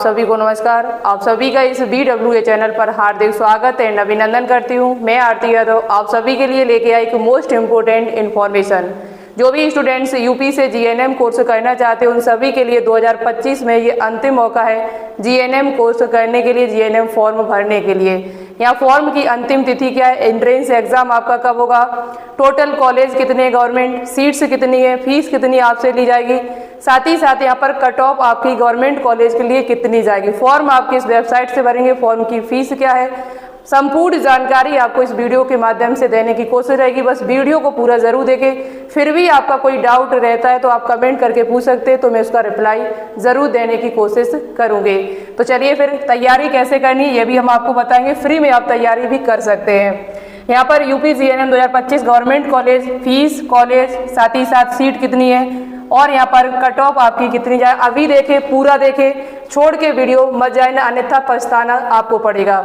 सभी को नमस्कार। आप सभी का इस BWA चैनल पर हार्दिक स्वागत है, अभिनंदन करती हूँ। मैं आरती यादव आप सभी के लिए लेके आई एक मोस्ट इम्पोर्टेंट इन्फॉर्मेशन। जो भी स्टूडेंट्स यूपी से GNM कोर्स करना चाहते हैं उन सभी के लिए 2025 में ये अंतिम मौका है GNM कोर्स करने के लिए, GNM फॉर्म भरने के लिए। यहाँ फॉर्म की अंतिम तिथि क्या है, एंट्रेंस एग्जाम आपका कब होगा, टोटल कॉलेज कितने, गवर्नमेंट सीट्स कितनी है, फीस कितनी आपसे ली जाएगी, साथ ही साथ यहाँ पर कट ऑफ आपकी गवर्नमेंट कॉलेज के लिए कितनी जाएगी, फॉर्म आपके इस वेबसाइट से भरेंगे, फॉर्म की फीस क्या है, संपूर्ण जानकारी आपको इस वीडियो के माध्यम से देने की कोशिश रहेगी। बस वीडियो को पूरा जरूर देखें। फिर भी आपका कोई डाउट रहता है तो आप कमेंट करके पूछ सकते हैं, तो मैं उसका रिप्लाई जरूर देने की कोशिश करूंगी। तो चलिए फिर तैयारी कैसे करनी है ये भी हम आपको बताएंगे, फ्री में आप तैयारी भी कर सकते हैं। यहाँ पर UP GNM 2025 government college, fees, college, साथ ही साथ सीट कितनी है और यहाँ पर कट ऑफ आपकी कितनी जाए, अभी देखे, पूरा देखे, छोड़ के वीडियो मत जाए ना, अन्यथा पछताना आपको पड़ेगा।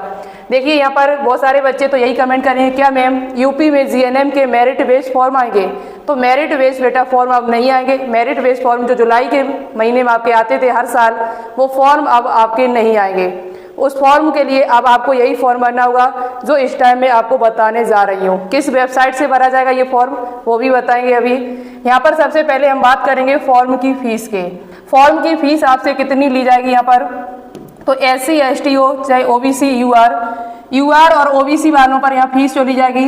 देखिए यहाँ पर बहुत सारे बच्चे तो यही कमेंट करेंगे, क्या मैम यूपी में GNM के मेरिट बेस्ड फॉर्म आएंगे? तो मेरिट बेस्ड बेटा फॉर्म अब नहीं आएंगे। मेरिट बेस्ड फॉर्म जो जुलाई के महीने में आपके आते थे हर साल, वो फॉर्म अब आपके नहीं आएंगे। उस फॉर्म के लिए अब आपको यही फॉर्म भरना होगा जो इस टाइम में आपको बताने जा रही हूँ। किस वेबसाइट से भरा जाएगा ये फॉर्म वो भी बताएंगे अभी। यहाँ पर सबसे पहले हम बात करेंगे फॉर्म की फीस के। फॉर्म की फीस आपसे कितनी ली जाएगी यहाँ पर, तो SC ST हो चाहे OBC UR और OBC वालों पर यहाँ फीस जो ली जाएगी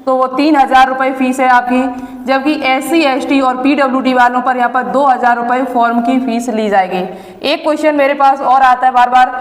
तो वो 3000 रुपये फीस है आपकी, जबकि SC ST और PWD वालों पर यहाँ पर 2000 रुपये फॉर्म की फीस ली जाएगी। एक क्वेश्चन मेरे पास और आता है बार बार,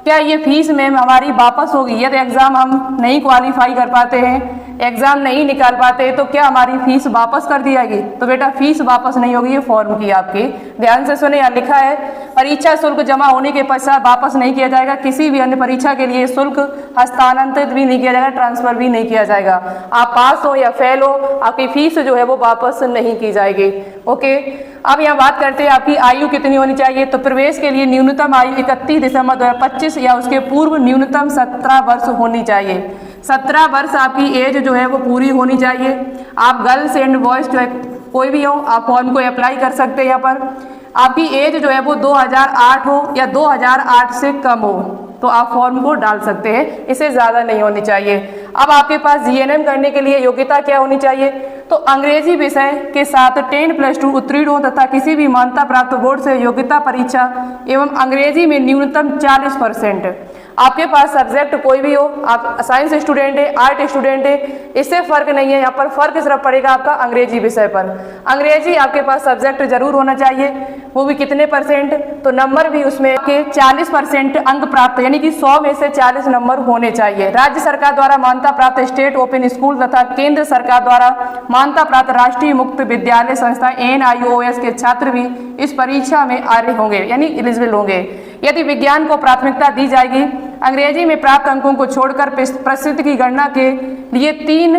क्या ये फीस मैम हमारी वापस होगी यदि एग्ज़ाम हम नहीं क्वालिफाई कर पाते हैं, एग्ज़ाम नहीं निकाल पाते तो क्या हमारी फीस वापस कर दी जाएगी? तो बेटा फीस वापस नहीं होगी, ये फॉर्म की आपकी ध्यान से सुने। यहाँ लिखा है परीक्षा शुल्क जमा होने के पश्चात वापस नहीं किया जाएगा, किसी भी अन्य परीक्षा के लिए शुल्क हस्तांतरित भी नहीं किया जाएगा, ट्रांसफर भी नहीं किया जाएगा। आप पास हो या फेल हो, आपकी फीस जो है वो वापस नहीं की जाएगी। ओके, अब यहाँ बात करते हैं आपकी आयु कितनी होनी चाहिए। तो प्रवेश के लिए न्यूनतम आयु 31 दिसंबर 2025 या उसके पूर्व न्यूनतम 17 वर्ष होनी चाहिए। 17 वर्ष आपकी एज जो है वो पूरी होनी चाहिए। आप गर्ल्स एंड बॉयज जो है कोई भी हो, आप फॉर्म को अप्लाई कर सकते हैं। यहाँ पर आपकी एज जो है वो 2008 हो या 2008 से कम हो तो आप फॉर्म को डाल सकते हैं, इससे ज़्यादा नहीं होनी चाहिए। अब आपके पास GNM करने के लिए योग्यता क्या होनी चाहिए, तो अंग्रेजी विषय के साथ 10+2 उत्तीर्ण हो तथा किसी भी मान्यता प्राप्त बोर्ड से योग्यता परीक्षा एवं अंग्रेजी में न्यूनतम 40%। आपके पास सब्जेक्ट कोई भी हो, आप साइंस स्टूडेंट है, आर्ट स्टूडेंट है, इससे फर्क नहीं है। यहाँ पर फर्क सिर्फ पड़ेगा आपका अंग्रेजी विषय पर। अंग्रेजी आपके पास सब्जेक्ट जरूर होना चाहिए, वो भी कितने %, तो नंबर भी उसमें के 40% अंक प्राप्त, यानी कि 100 में से 40 नंबर होने चाहिए। राज्य सरकार द्वारा मान्यता प्राप्त स्टेट ओपन स्कूल तथा केंद्र सरकार द्वारा मान्यता प्राप्त राष्ट्रीय मुक्त विद्यालय संस्था NIOS के छात्र भी इस परीक्षा में अर्ह होंगे, यानी एलिजिबल होंगे। यदि विज्ञान को प्राथमिकता दी जाएगी, अंग्रेजी में प्राप्त अंकों को छोड़कर प्रसिद्ध की गणना के लिए 3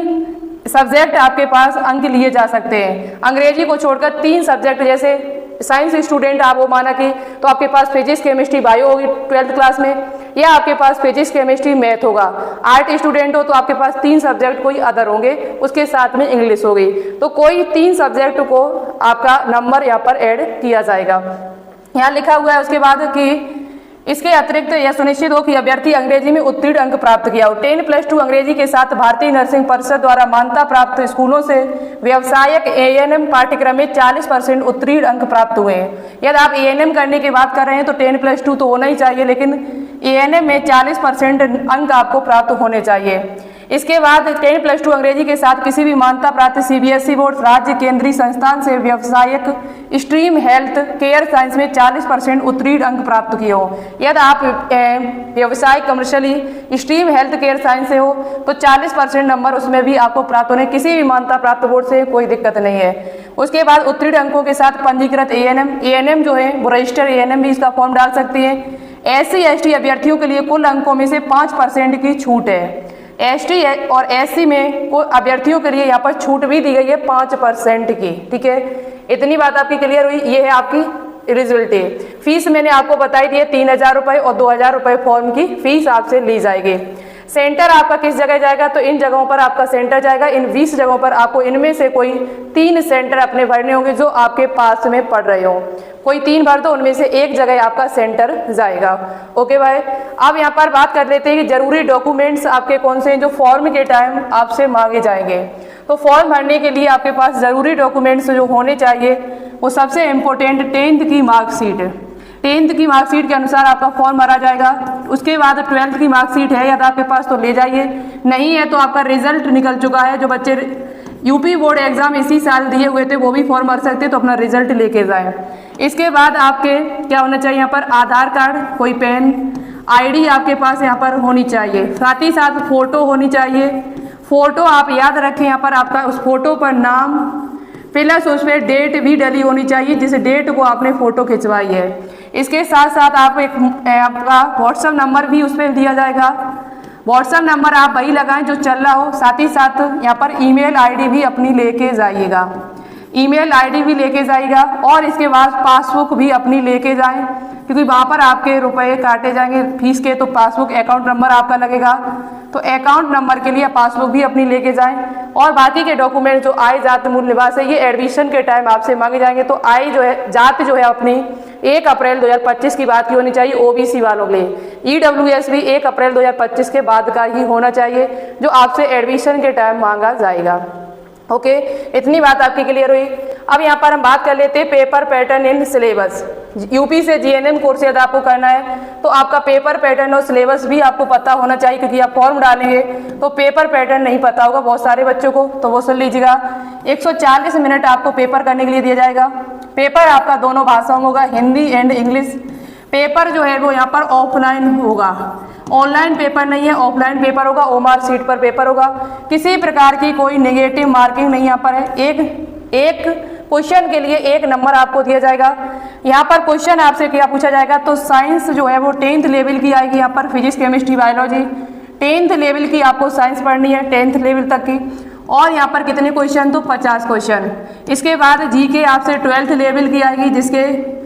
सब्जेक्ट आपके पास अंक लिए जा सकते हैं। अंग्रेजी को छोड़कर 3 सब्जेक्ट, जैसे साइंस स्टूडेंट आप वो माना कि तो आपके पास फिजिक्स केमिस्ट्री बायो होगी 12th क्लास में, या आपके पास फिजिक्स केमिस्ट्री मैथ होगा। आर्ट स्टूडेंट हो तो आपके पास 3 सब्जेक्ट कोई अदर होंगे, उसके साथ में इंग्लिश होगी। तो कोई 3 सब्जेक्ट को आपका नंबर यहाँ पर ऐड किया जाएगा। यहाँ लिखा हुआ है उसके बाद कि इसके अतिरिक्त यह सुनिश्चित हो कि अभ्यर्थी अंग्रेजी में उत्तीर्ण अंक प्राप्त किया हो। 10+2 अंग्रेजी के साथ भारतीय नर्सिंग परिषद द्वारा मान्यता प्राप्त स्कूलों से व्यावसायिक ANM पाठ्यक्रम में 40% उत्तीर्ण अंक प्राप्त हुए हैं। यदि आप ANM करने की बात कर रहे हैं तो 10+2 तो होना ही चाहिए, लेकिन ANM में 40% अंक आपको प्राप्त होने चाहिए। इसके बाद 10+2 अंग्रेजी के साथ किसी भी मान्यता प्राप्त CBSE बोर्ड, राज्य, केंद्रीय संस्थान से व्यावसायिक स्ट्रीम हेल्थ केयर साइंस में 40% उत्तीर्ण अंक प्राप्त किए हो। यदि आप व्यावसायिक commercially stream health care science से हो तो 40% नंबर उसमें भी आपको प्राप्त होने, किसी भी मान्यता प्राप्त बोर्ड से कोई दिक्कत नहीं है। उसके बाद उत्तीर्ण अंकों के साथ पंजीकृत ANM जो है वो रजिस्टर ANM भी इसका फॉर्म डाल सकती है। SC ST अभ्यर्थियों के लिए कुल अंकों में से 5% की छूट है। ST और SC में को अभ्यर्थियों के लिए यहाँ पर छूट भी दी गई है 5% की। ठीक है, इतनी बात आपकी क्लियर हुई। ये है आपकी एलिजिबिलिटी। फीस मैंने आपको बताई दी है 3000 रुपये और 2000 रुपये फॉर्म की फीस आपसे ली जाएगी। सेंटर आपका किस जगह जाएगा, तो इन जगहों पर आपका सेंटर जाएगा। इन 20 जगहों पर आपको इनमें से कोई 3 सेंटर अपने भरने होंगे जो आपके पास में पड़ रहे हो। कोई 3 भर दो, उनमें से एक जगह आपका सेंटर जाएगा। ओके भाई, अब यहाँ पर बात कर लेते हैं कि जरूरी डॉक्यूमेंट्स आपके कौन से हैं जो फॉर्म के टाइम आपसे मांगे जाएंगे। तो फॉर्म भरने के लिए आपके पास ज़रूरी डॉक्यूमेंट्स जो होने चाहिए वो सबसे इम्पोर्टेंट 10th की मार्कशीट। 10th की मार्कशीट के अनुसार आपका फॉर्म भरा जाएगा। उसके बाद 12th की मार्कशीट है यदि आपके पास तो ले जाइए, नहीं है तो आपका रिजल्ट निकल चुका है। जो बच्चे यूपी बोर्ड एग्जाम इसी साल दिए हुए थे वो भी फॉर्म भर सकते, तो अपना रिजल्ट लेके जाएं। इसके बाद आपके क्या होना चाहिए, यहाँ पर आधार कार्ड, कोई पेन, आईडी आपके पास यहाँ पर होनी चाहिए। साथ ही साथ फ़ोटो होनी चाहिए। फ़ोटो आप याद रखें, यहाँ पर आपका उस फोटो पर नाम प्लस उस पर डेट भी डली होनी चाहिए जिस डेट को आपने फ़ोटो खिंचवाई है। इसके साथ साथ आप आपका व्हाट्सएप नंबर भी उस पर दिया जाएगा। व्हाट्सएप नंबर आप वही लगाएं जो चल रहा हो। साथ ही साथ यहाँ पर ईमेल आईडी भी अपनी लेके जाइएगा, ईमेल आईडी भी लेके जाइएगा। और इसके बाद पासबुक भी अपनी लेके जाएं, क्योंकि वहाँ पर आपके रुपए काटे जाएंगे फीस के, तो पासबुक अकाउंट नंबर आपका लगेगा, तो अकाउंट नंबर के लिए पासबुक भी अपनी लेके जाएं। और बाकी के डॉक्यूमेंट जो आय जात मूल निवास है ये एडमिशन के टाइम आपसे मांगे जाएंगे। तो आय जो है, जात जो है अपनी 1 अप्रैल 2025 की बात की होनी चाहिए ओबीसी वालों के लिए। ईडब्ल्यूएस भी 1 अप्रैल 2025 के बाद का ही होना चाहिए जो आपसे एडमिशन के टाइम मांगा जाएगा। ओके, इतनी बात आपकी क्लियर हुई। अब यहाँ पर हम बात कर लेते हैं paper pattern in syllabus. UP से जीएनएम कोर्स यदि आपको करना है तो आपका पेपर पैटर्न और सिलेबस भी आपको पता होना चाहिए, क्योंकि आप फॉर्म डालेंगे तो पेपर पैटर्न नहीं पता होगा बहुत सारे बच्चों को, तो वो सुन लीजिएगा। 140 मिनट आपको पेपर करने के लिए दिया जाएगा। पेपर आपका दोनों भाषाओं में होगा, हिंदी एंड इंग्लिश। पेपर जो है वो यहाँ पर ऑफलाइन होगा, ऑनलाइन पेपर नहीं है, ऑफलाइन पेपर होगा। ओमार सीट पर पेपर होगा। किसी प्रकार की कोई नेगेटिव मार्किंग नहीं यहाँ पर है। एक क्वेश्चन के लिए 1 नंबर आपको दिया जाएगा। यहाँ पर क्वेश्चन आपसे क्या पूछा जाएगा, तो साइंस जो है वो 10th लेवल की आएगी। यहाँ पर physics, chemistry, biology 10th level की आपको साइंस पढ़नी है, 10th लेवल तक की। और यहाँ पर कितने क्वेश्चन, तो 50 क्वेश्चन। इसके बाद जीके आपसे 12th लेवल की आएगी जिसके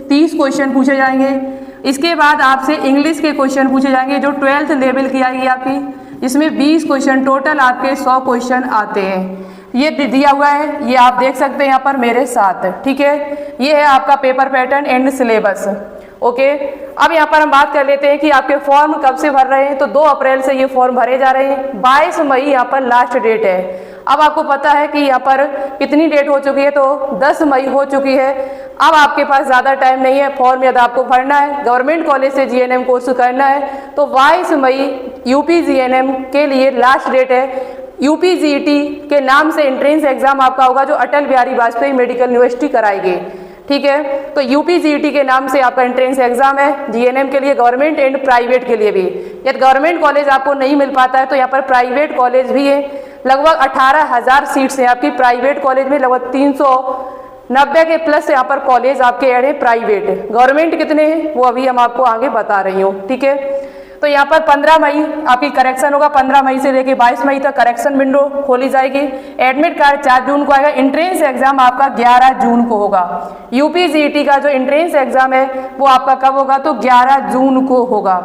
30 क्वेश्चन पूछे जाएंगे। इसके बाद आपसे इंग्लिश के क्वेश्चन पूछे जाएंगे जो 12th लेवल की आएगी आपकी, जिसमें 20 क्वेश्चन, टोटल आपके 100 क्वेश्चन आते हैं। ये दिया हुआ है, ये आप देख सकते हैं यहाँ पर मेरे साथ, ठीक है। ये है आपका paper pattern and syllabus. Okay, अब यहाँ पर हम बात कर लेते हैं कि आपके फॉर्म कब से भर रहे हैं। तो 2 अप्रैल से ये फॉर्म भरे जा रहे हैं। 22 मई यहाँ पर लास्ट डेट है। अब आपको पता है कि यहाँ पर कितनी डेट हो चुकी है, तो 10 मई हो चुकी है। अब आपके पास ज़्यादा टाइम नहीं है। फॉर्म यदि आपको भरना है, गवर्नमेंट कॉलेज से जीएनएम कोर्स करना है, तो 22 मई यूपी जीएनएम के लिए लास्ट डेट है। यूपी जीईटी के नाम से एंट्रेंस एग्जाम आपका होगा जो अटल बिहारी वाजपेयी मेडिकल यूनिवर्सिटी कराएगी, ठीक है। तो यूपी जीईटी के नाम से आपका एंट्रेंस एग्जाम है जीएनएम के लिए, गवर्नमेंट एंड प्राइवेट के लिए भी। यदि गवर्नमेंट कॉलेज आपको नहीं मिल पाता है तो यहाँ पर प्राइवेट कॉलेज भी है। लगभग 18,000 सीट्स हैं आपकी प्राइवेट कॉलेज में। लगभग 390 के प्लस यहाँ पर कॉलेज आपके ऐड है प्राइवेट। गवर्नमेंट कितने हैं वो अभी हम आपको आगे बता रही हूँ, ठीक है। तो यहाँ पर 15 मई आपकी करेक्शन होगा। 15 मई से लेके 22 मई तक करेक्शन विंडो खोली जाएगी। एडमिट कार्ड 4 जून को आएगा। एंट्रेंस एग्जाम आपका 11 जून को होगा। यूपी जीईटी का जो एंट्रेंस एग्जाम है वो आपका कब होगा, तो 11 जून को होगा।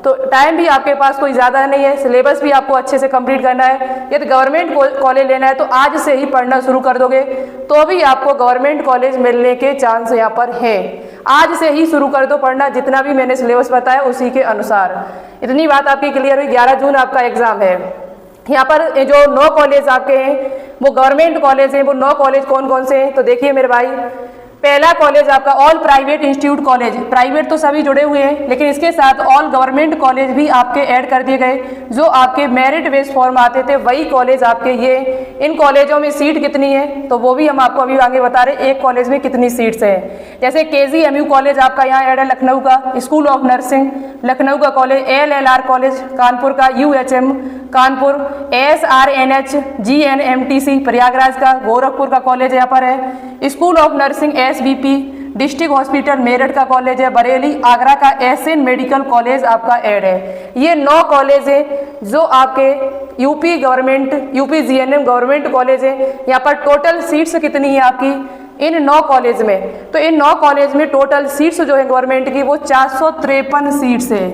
तो टाइम भी आपके पास कोई ज़्यादा नहीं है। सिलेबस भी आपको अच्छे से कंप्लीट करना है। यदि गवर्नमेंट कॉलेज लेना है तो आज से ही पढ़ना शुरू कर दोगे तो भी आपको गवर्नमेंट कॉलेज मिलने के चांस यहाँ पर है। आज से ही शुरू कर दो पढ़ना, जितना भी मैंने सिलेबस बताया उसी के अनुसार। इतनी बात आपकी क्लियर हुई। 11 जून आपका एग्जाम है। यहाँ पर जो 9 कॉलेज आपके हैं वो गवर्नमेंट कॉलेज हैं। वो 9 कॉलेज कौन कौन से हैं, तो देखिए मेरे भाई। पहला कॉलेज आपका all private institute college. Private तो सभी जुड़े हुए हैं, लेकिन इसके साथ ऑल गवर्नमेंट कॉलेज भी आपके ऐड कर दिए गए। जो आपके मेरिट बेस्ड फॉर्म आते थे वही कॉलेज आपके ये। इन कॉलेजों में सीट कितनी है तो वो भी हम आपको अभी आगे बता रहे, एक कॉलेज में कितनी सीट्स है। जैसे केजीएमयू कॉलेज आपका यहाँ ऐड है लखनऊ का, स्कूल ऑफ नर्सिंग लखनऊ का कॉलेज, एलएलआर कॉलेज कानपुर का, यूएचएम कानपुर, एसआरएनएच जीएनएमटीसी प्रयागराज का, गोरखपुर का कॉलेज यहाँ पर है, school of nursing SBP district hospital Meerut का कॉलेज है, बरेली आगरा का एसएन मेडिकल कॉलेज आपका ऐड है। ये 9 कॉलेज है जो आपके UP government UP GNM government college है। यहाँ पर टोटल सीट्स कितनी है आपकी इन 9 कॉलेज में, तो इन 9 कॉलेज में टोटल सीट्स जो है गवर्नमेंट की वो 453 सीट्स है।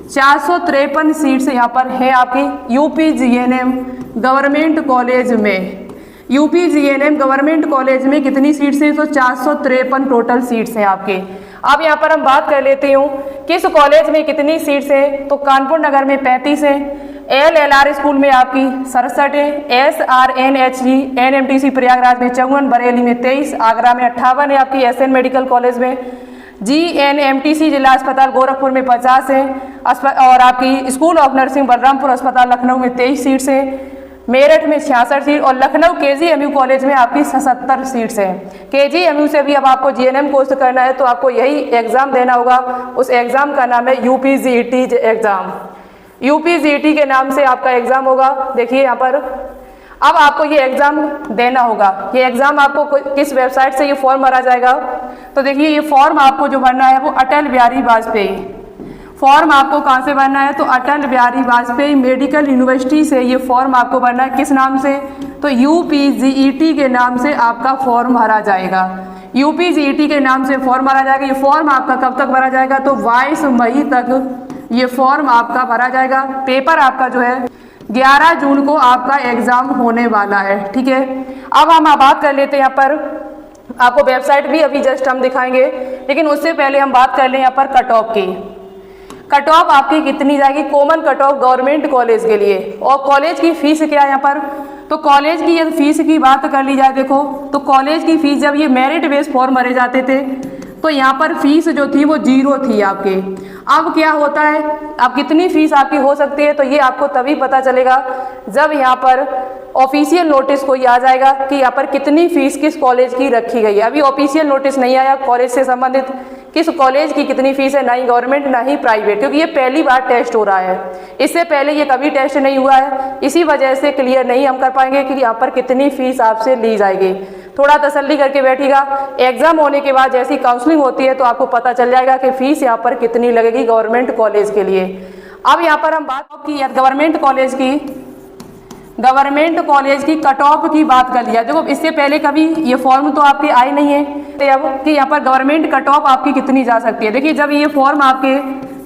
453 सीट्स यहाँ पर है आपकी यूपी जीएनएम गवर्नमेंट कॉलेज में। यूपी जीएनएम गवर्नमेंट कॉलेज में कितनी सीट्स हैं? तो 453 टोटल सीट्स हैं आपके। अब यहाँ पर हम बात कर लेते हूँ किस कॉलेज में कितनी सीट्स हैं। तो कानपुर नगर में 35 हैं, LLR स्कूल में आपकी 67 है, SRNHG NMTC प्रयागराज में 54, बरेली में 23, आगरा में 58 है आपकी SN मेडिकल कॉलेज में, GNMTC जिला अस्पताल गोरखपुर में 50 है, और आपकी स्कूल ऑफ नर्सिंग बलरामपुर अस्पताल लखनऊ में 23 सीट्स हैं, मेरठ में 66 सीट, और लखनऊ KGMU कॉलेज में आपकी 77 सीट्स हैं। KGMU से भी अब आपको GNM कोर्स करना है तो आपको यही एग्ज़ाम देना होगा। उस एग्ज़ाम का नाम है UPGET एग्ज़ाम। UPGET के नाम से आपका एग्ज़ाम होगा। देखिए यहाँ पर अब आपको ये एग्ज़ाम देना होगा। ये एग्ज़ाम आपको किस वेबसाइट से ये फॉर्म भरा जाएगा? तो देखिए ये फॉर्म आपको जो भरना है वो अटल बिहारी वाजपेयी, फॉर्म आपको कहाँ से भरना है? तो अटल बिहारी वाजपेयी मेडिकल यूनिवर्सिटी से ये फॉर्म आपको भरना है। किस नाम से? तो UPGET के नाम से आपका फॉर्म भरा जाएगा। UPGET के नाम से फॉर्म भरा जाएगा। ये फॉर्म आपका कब तक भरा जाएगा? तो 22 मई तक ये फॉर्म आपका भरा जाएगा। पेपर आपका जो है 11 जून को आपका एग्जाम होने वाला है। ठीक है, अब हम बात कर लेते हैं यहाँ पर, आपको वेबसाइट भी अभी जस्ट हम दिखाएंगे, लेकिन उससे पहले हम बात कर लें यहाँ पर कट ऑफ की। कट ऑफ आपकी कितनी जाएगी? Common cut off government college के लिए। और कॉलेज की फीस क्या है यहाँ पर? तो कॉलेज की यदि फीस की बात कर ली जाए, देखो तो कॉलेज की फीस जब ये मेरिट बेस्ड फॉर्म भरे जाते थे तो यहाँ पर फीस जो थी वो 0 थी आपके। अब क्या होता है, अब कितनी फीस आपकी हो सकती है? तो ये आपको तभी पता चलेगा जब यहाँ पर ऑफिशियल नोटिस कोई आ जाएगा कि यहाँ पर कितनी फीस किस कॉलेज की रखी गई है। अभी ऑफिशियल नोटिस नहीं आया कॉलेज से संबंधित किस कॉलेज की कितनी फीस है, ना ही गवर्नमेंट ना ही प्राइवेट, क्योंकि ये पहली बार टेस्ट हो रहा है। इससे पहले ये कभी टेस्ट नहीं हुआ है, इसी वजह से क्लियर नहीं हम कर पाएंगे कि यहाँ पर कितनी फीस आपसे ली जाएगी। थोड़ा तसल्ली करके बैठिएगा, एग्जाम होने के बाद जैसी काउंसलिंग होती है तो आपको पता चल जाएगा कि फीस यहाँ पर कितनी लगेगी गवर्नमेंट कॉलेज के लिए। अब यहाँ पर हम बात की गवर्नमेंट कॉलेज की कट ऑफ की बात कर लिया। देखो इससे पहले कभी ये फॉर्म तो आपके आए नहीं है तो अब कि यहाँ पर गवर्नमेंट कट ऑफ आपकी कितनी जा सकती है। देखिए जब ये फॉर्म आपके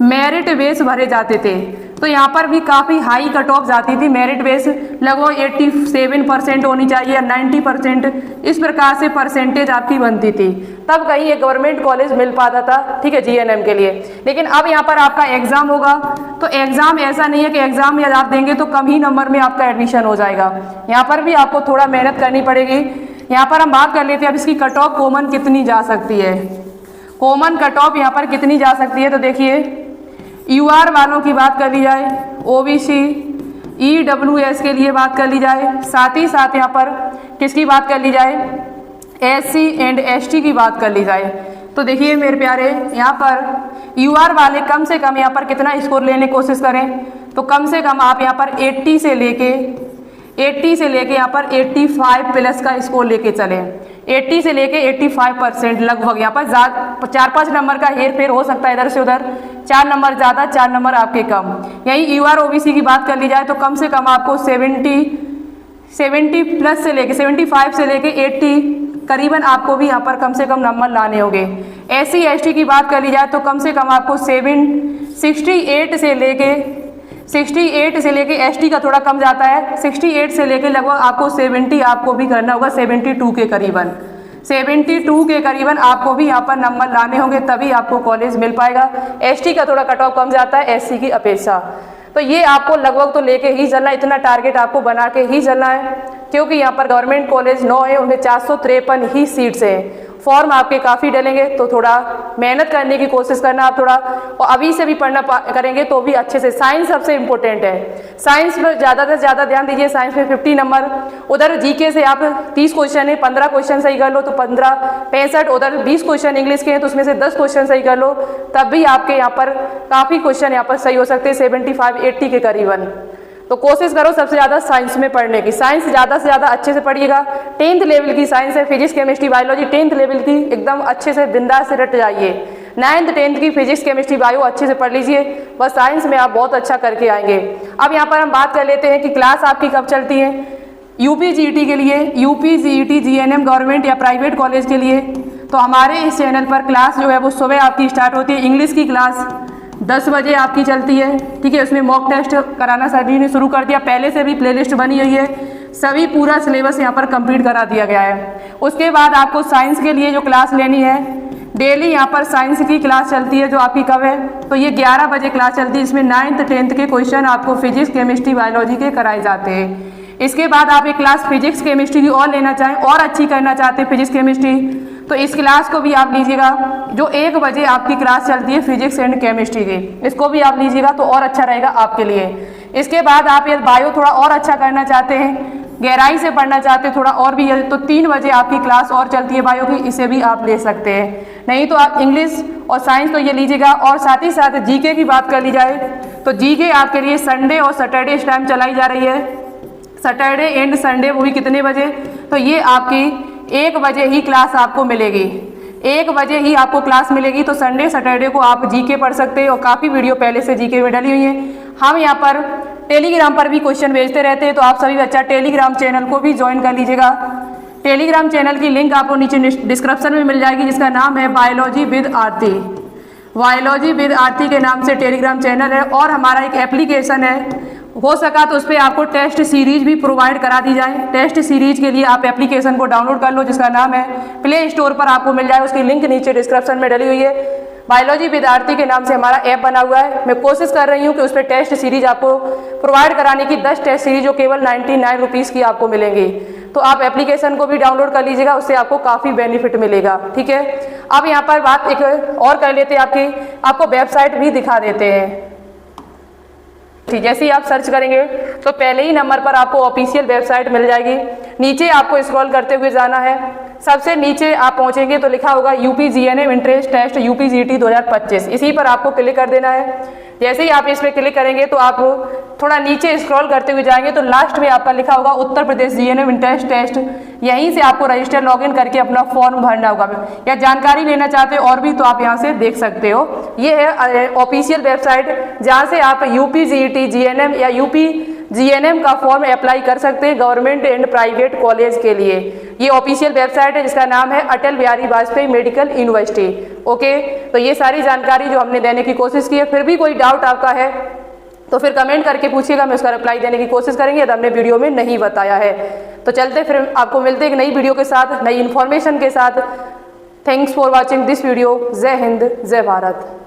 मेरिट बेस भरे जाते थे तो यहाँ पर भी काफ़ी हाई कट ऑफ जाती थी। मेरिट बेस लगभग 87% होनी चाहिए या 90%, इस प्रकार से परसेंटेज आपकी बनती थी, तब कहीं ये गवर्नमेंट कॉलेज मिल पाता था। ठीक है, GNM के लिए। लेकिन अब यहाँ पर आपका एग्जाम होगा तो एग्जाम ऐसा नहीं है कि एग्जाम यदि आप देंगे तो कम ही नंबर में आपका एडमिशन हो जाएगा। यहाँ पर भी आपको थोड़ा मेहनत करनी पड़ेगी। यहाँ पर हम बात कर लेते हैं अब इसकी कट ऑफ कॉमन कितनी जा सकती है। कॉमन कट ऑफ यहाँ पर कितनी जा सकती है? तो देखिए UR वालों की बात कर ली जाए, OBC EWS के लिए बात कर ली जाए, साथ ही साथ यहाँ पर किसकी बात कर ली जाए? SC एंड ST की बात कर ली जाए। तो देखिए मेरे प्यारे, यहाँ पर UR वाले कम से कम यहाँ पर कितना स्कोर लेने की कोशिश करें? तो कम से कम आप यहाँ पर 80 से लेके यहाँ पर 85 प्लस का स्कोर लेके चलें। 80 से लेके 85% लगभग। यहाँ पर 4-5 नंबर का हेर फेर हो सकता है इधर से उधर, 4 नंबर ज़्यादा 4 नंबर आपके कम। यही UR OBC की बात कर ली जाए तो कम से कम आपको 70 प्लस से लेके 75 से लेके 80 करीबन आपको भी यहाँ पर कम से कम नंबर लाने होंगे। SC ST की बात कर ली जाए तो कम से कम आपको 68 से लेके ST का थोड़ा कम जाता है, 68 से लेके लगभग आपको 70 आपको भी करना होगा, 72 के करीबन। 72 के करीबन आपको भी यहाँ पर नंबर लाने होंगे, तभी आपको कॉलेज मिल पाएगा। ST का थोड़ा कट ऑफ कम जाता है SC की अपेक्षा। तो ये आपको लगभग तो लेके ही चलना, इतना टारगेट आपको बना के ही चलना है, क्योंकि यहाँ पर गवर्नमेंट कॉलेज 9 है, उनमें 453 ही सीट्स हैं। फॉर्म आपके काफ़ी डलेंगे तो थोड़ा मेहनत करने की कोशिश करना आप थोड़ा, और अभी से भी पढ़ना करेंगे तो भी अच्छे से। साइंस सबसे इम्पोर्टेंट है, साइंस पर ज़्यादा से ज़्यादा ध्यान दीजिए। साइंस में 50 नंबर, उधर GK से आप 30 क्वेश्चन है, 15 क्वेश्चन सही कर लो तो 65, उधर 20 क्वेश्चन इंग्लिश के हैं तो उसमें से 10 क्वेश्चन सही कर लो, तब भी आपके यहाँ पर काफ़ी क्वेश्चन यहाँ पर सही हो सकते हैं, 75-80 के करीबन। तो कोशिश करो सबसे ज़्यादा साइंस में पढ़ने की। साइंस ज़्यादा से ज़्यादा अच्छे से पढ़िएगा। 10th लेवल की साइंस है, physics chemistry biology 10th level की एकदम अच्छे से बिंदास से रट जाइए। 9th 10th की फिजिक्स केमिस्ट्री बायो अच्छे से पढ़ लीजिए, बस साइंस में आप बहुत अच्छा करके आएंगे। अब यहाँ पर हम बात कर लेते हैं कि क्लास आपकी कब चलती है UPGET के लिए, UPGET GNM गवर्नमेंट या प्राइवेट कॉलेज के लिए। तो हमारे इस चैनल पर क्लास जो है वो सुबह आपकी स्टार्ट होती है। इंग्लिश की क्लास 10 बजे आपकी चलती है, ठीक है। उसमें मॉक टेस्ट कराना सभी ने शुरू कर दिया, पहले से भी प्लेलिस्ट बनी हुई है, सभी पूरा सिलेबस यहाँ पर कंप्लीट करा दिया गया है। उसके बाद आपको साइंस के लिए जो क्लास लेनी है, डेली यहाँ पर साइंस की क्लास चलती है, जो आपकी कब है, तो ये 11 बजे क्लास चलती है। इसमें 9th 10th के क्वेश्चन आपको फिजिक्स केमिस्ट्री बायोलॉजी के कराए जाते हैं। इसके बाद आप एक क्लास फिजिक्स केमिस्ट्री की और लेना चाहें और अच्छी करना चाहते हैं फिजिक्स केमिस्ट्री, तो इस क्लास को भी आप लीजिएगा, जो 1 बजे आपकी क्लास चलती है फिजिक्स एंड केमिस्ट्री की, इसको भी आप लीजिएगा तो और अच्छा रहेगा आपके लिए। इसके बाद आप ये बायो थोड़ा और अच्छा करना चाहते हैं, गहराई से पढ़ना चाहते हैं थोड़ा और भी है, तो 3 बजे आपकी क्लास और चलती है बायो की, इसे भी आप ले सकते हैं। नहीं तो आप इंग्लिश और साइंस तो ये लीजिएगा। और साथ ही साथ जीके की बात कर ली जाए तो जीके आपके लिए संडे और सैटरडे इस टाइम चलाई जा रही है, सैटरडे एंड संडे, वो भी कितने बजे, तो ये आपकी 1 बजे ही क्लास आपको मिलेगी, 1 बजे ही आपको क्लास मिलेगी। तो संडे सैटरडे को आप जीके पढ़ सकते हैं और काफ़ी वीडियो पहले से जीके में डली हुई हैं। हम यहाँ पर टेलीग्राम पर भी क्वेश्चन भेजते रहते हैं, तो आप सभी बच्चा टेलीग्राम चैनल को भी ज्वाइन कर लीजिएगा। टेलीग्राम चैनल की लिंक आपको नीचे डिस्क्रिप्शन में मिल जाएगी, जिसका नाम है biology with Aarti. Biology with Aarti के नाम से टेलीग्राम चैनल है और हमारा एक एप्लीकेशन है, हो सका तो उस पर आपको टेस्ट सीरीज भी प्रोवाइड करा दी जाए। टेस्ट सीरीज के लिए आप एप्लीकेशन को डाउनलोड कर लो, जिसका नाम है प्ले स्टोर पर आपको मिल जाए, उसकी लिंक नीचे डिस्क्रिप्शन में डली हुई है। बायोलॉजी विद आरती के नाम से हमारा ऐप बना हुआ है। मैं कोशिश कर रही हूँ कि उस पर टेस्ट सीरीज आपको प्रोवाइड कराने की, 10 टेस्ट सीरीज जो केवल 99 रुपीज़ की आपको मिलेंगी। तो आप एप्लीकेशन को भी डाउनलोड कर लीजिएगा, उससे आपको काफ़ी बेनिफिट मिलेगा, ठीक है। अब यहाँ पर बात एक और कर लेते हैं, आपको वेबसाइट भी दिखा देते हैं। जैसे ही आप सर्च करेंगे तो पहले ही नंबर पर आपको ऑफिशियल वेबसाइट मिल जाएगी। नीचे आपको स्क्रॉल करते हुए जाना है, सबसे नीचे आप पहुंचेंगे तो लिखा होगा UP GNM entrance test UP GT 2025, इसी पर आपको क्लिक कर देना है। जैसे ही आप इस पर क्लिक करेंगे तो आप थोड़ा नीचे स्क्रॉल करते हुए जाएंगे तो लास्ट में आपका लिखा होगा Uttar Pradesh GNM entrance test, यहीं से आपको रजिस्टर लॉगिन करके अपना फॉर्म भरना होगा। या जानकारी लेना चाहते हो और भी तो आप यहाँ से देख सकते हो। ये है ऑफिशियल वेबसाइट, जहाँ से आप यूपी जीटी जीएनएम या यूपी जीएनएम का फॉर्म अप्लाई कर सकते हैं गवर्नमेंट एंड प्राइवेट कॉलेज के लिए। ये ऑफिशियल वेबसाइट है, जिसका नाम है Atal Bihari Vajpayee medical university. Okay, तो ये सारी जानकारी जो हमने देने की कोशिश की है, फिर भी कोई डाउट आपका है तो फिर कमेंट करके पूछिएगा, मैं उसका रिप्लाई देने की कोशिश करेंगे यदि हमने वीडियो में नहीं बताया है। तो चलते फिर आपको मिलते एक नई वीडियो के साथ, नई इन्फॉर्मेशन के साथ। Thanks for watching this video. जय हिंद, जय भारत।